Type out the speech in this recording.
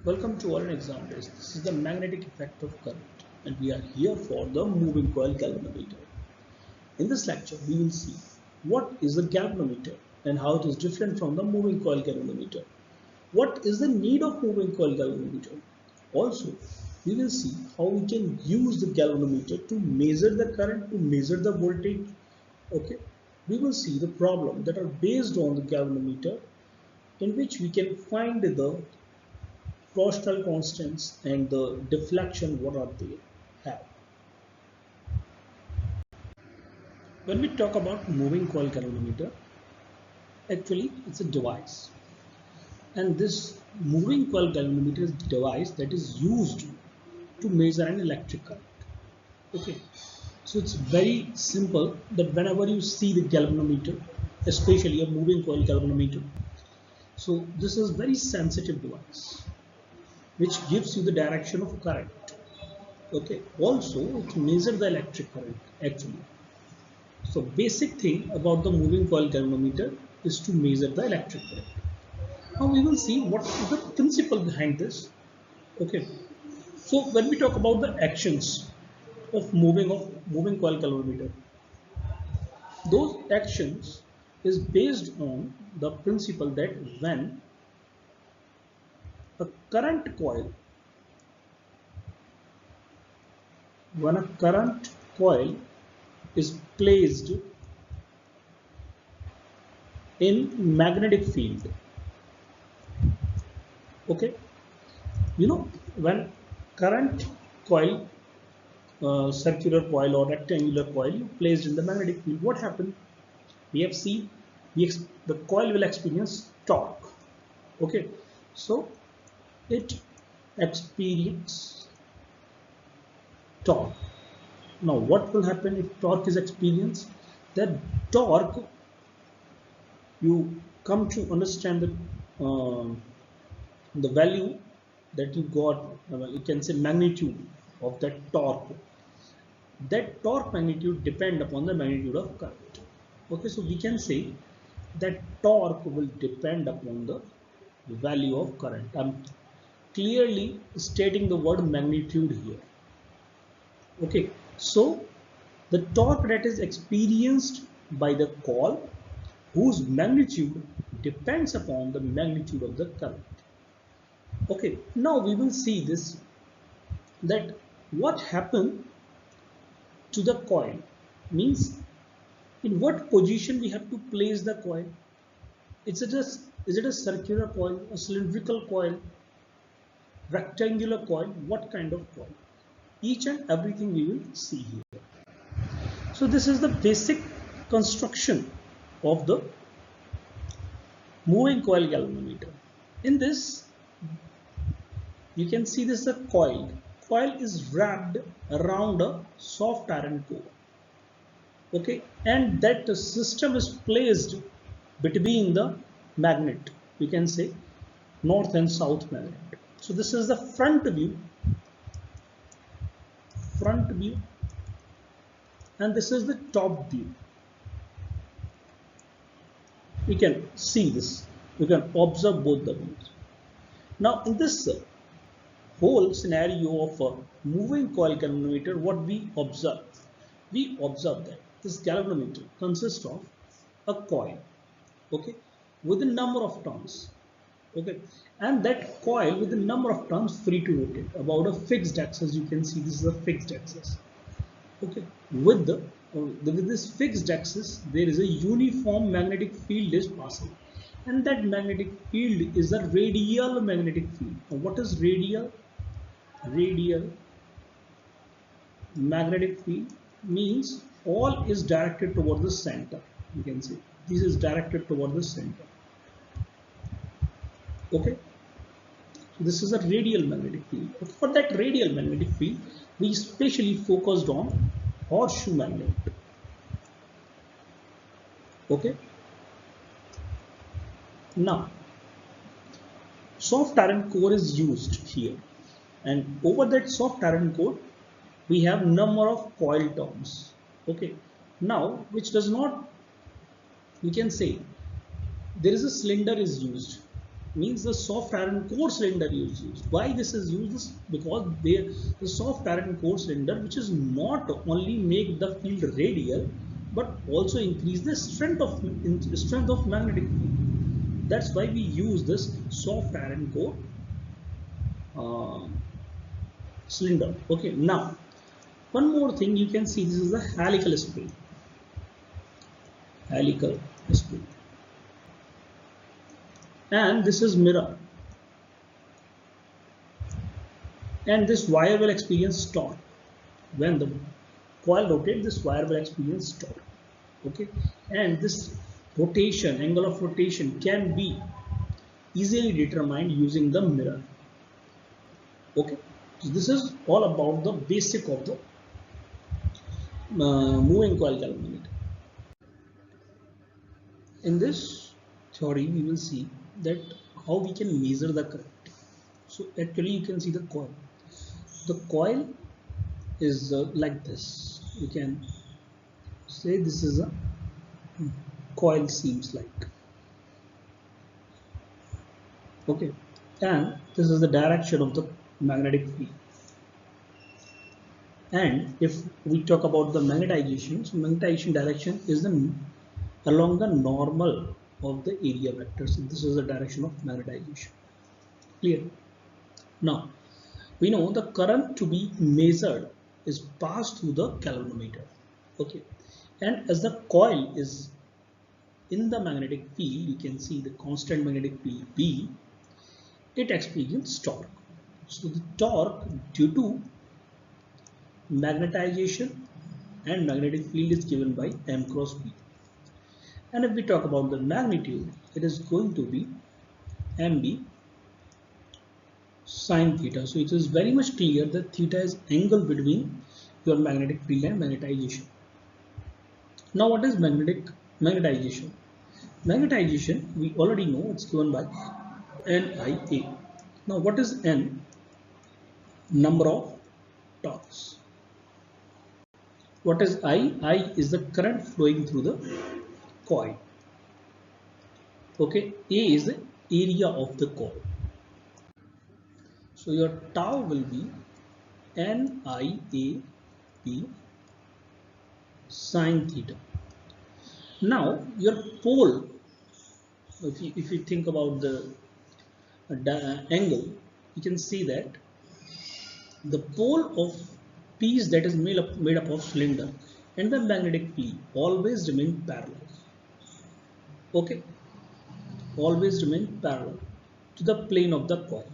Welcome to our exam test. This is the magnetic effect of current and we are here for the moving coil galvanometer. In this lecture we will see what is a galvanometer and how it is different from the moving coil galvanometer. What is the need of moving coil galvanometer? Also we will see how we can use the galvanometer to measure the current, to measure the voltage. Okay, we will see the problem that are based on the galvanometer in which we can find the Torsional constants and the deflection, what are they have. When we talk about moving coil galvanometer, actually it's a device, and this moving coil galvanometer is a device that is used to measure an electric current. Okay, so it's very simple that whenever you see the galvanometer, especially a moving coil galvanometer, so this is very sensitive device which gives you the direction of current. Okay, also it measures the electric current actually. So basic thing about the moving coil galvanometer is to measure the electric current. Now we will see what is the principle behind this. Okay, so when we talk about the actions of moving coil galvanometer, those actions is based on the principle that when a current coil is placed in magnetic field, okay, you know, when current coil, circular coil or rectangular coil placed in the magnetic field, what happened? We have seen the coil will experience torque. Okay, so it experiences torque. Now what will happen if torque is experienced? That torque, you come to understand the value that you got, you can say magnitude of that torque. That torque magnitude depend upon the magnitude of current. Okay, so we can say that torque will depend upon the value of current. I'm clearly stating the word magnitude here. Okay, so the torque that is experienced by the coil, whose magnitude depends upon the magnitude of the current. Okay, now we will see this, that what happened to the coil means in what position we have to place the coil. Is it a circular coil, a cylindrical coil, rectangular coil, what kind of coil? Each and everything we will see here. So this is the basic construction of the moving coil galvanometer. In this, you can see this is a coil. Coil is wrapped around a soft iron core. Okay, and that system is placed between the magnet, we can say north and south magnet. So this is the front view, and this is the top view. We can see this, we can observe both the views. Now in this whole scenario of a moving coil galvanometer, what we observe that this galvanometer consists of a coil, okay, with a number of turns, okay, and that coil with a number of turns free to rotate about a fixed axis. You can see this is a fixed axis. Okay, with this fixed axis there is a uniform magnetic field is passing, and that magnetic field is a radial magnetic field. Now what is radial magnetic field? Means all is directed toward the center. You can see this is directed toward the center. Okay, so this is a radial magnetic field. Okay, for that radial magnetic field, we especially focused on horseshoe magnet. Okay, now soft iron core is used here, and over that soft iron core we have number of coil turns. Okay, now which does not, we can say there is a cylinder is used means the soft iron core cylinder is used. Why this is used? Because the soft iron core cylinder, which is not only make the field radial but also increase the strength of magnetic field. That's why we use this soft iron core cylinder. Okay, now one more thing you can see, this is the helical spring. Helical spring. And this is mirror. And this wire will experience torque. When the coil rotates, this wire will experience torque. Okay, and this rotation, angle of rotation can be easily determined using the mirror. Okay, so this is all about the basic of the moving coil galvanometer. In this theory, we will see that how we can measure the current. So actually, you can see the coil. The coil is like this. You can say this is a coil, seems like. Okay, and this is the direction of the magnetic field. And if we talk about the magnetization, so magnetization direction is along the normal of the area vector. So this is the direction of magnetization. Clear? Now we know the current to be measured is passed through the galvanometer. Okay, and as the coil is in the magnetic field, you can see the constant magnetic field B, it experiences torque. So the torque due to magnetization and magnetic field is given by M cross B. And if we talk about the magnitude, it is going to be MB sine theta. So it is very much clear that theta is angle between your magnetic field and magnetization. Now what is magnetization? Magnetization, we already know it's given by NIA. Now what is N? Number of torques. What is I? I is the current flowing through the coil. Okay, A is the area of the coil. So your tau will be NIAP sine theta. Now your pole, if you think about the angle, you can see that the pole of piece that is made up of cylinder and the magnetic field always remain parallel. Okay, always remain parallel to the plane of the coil.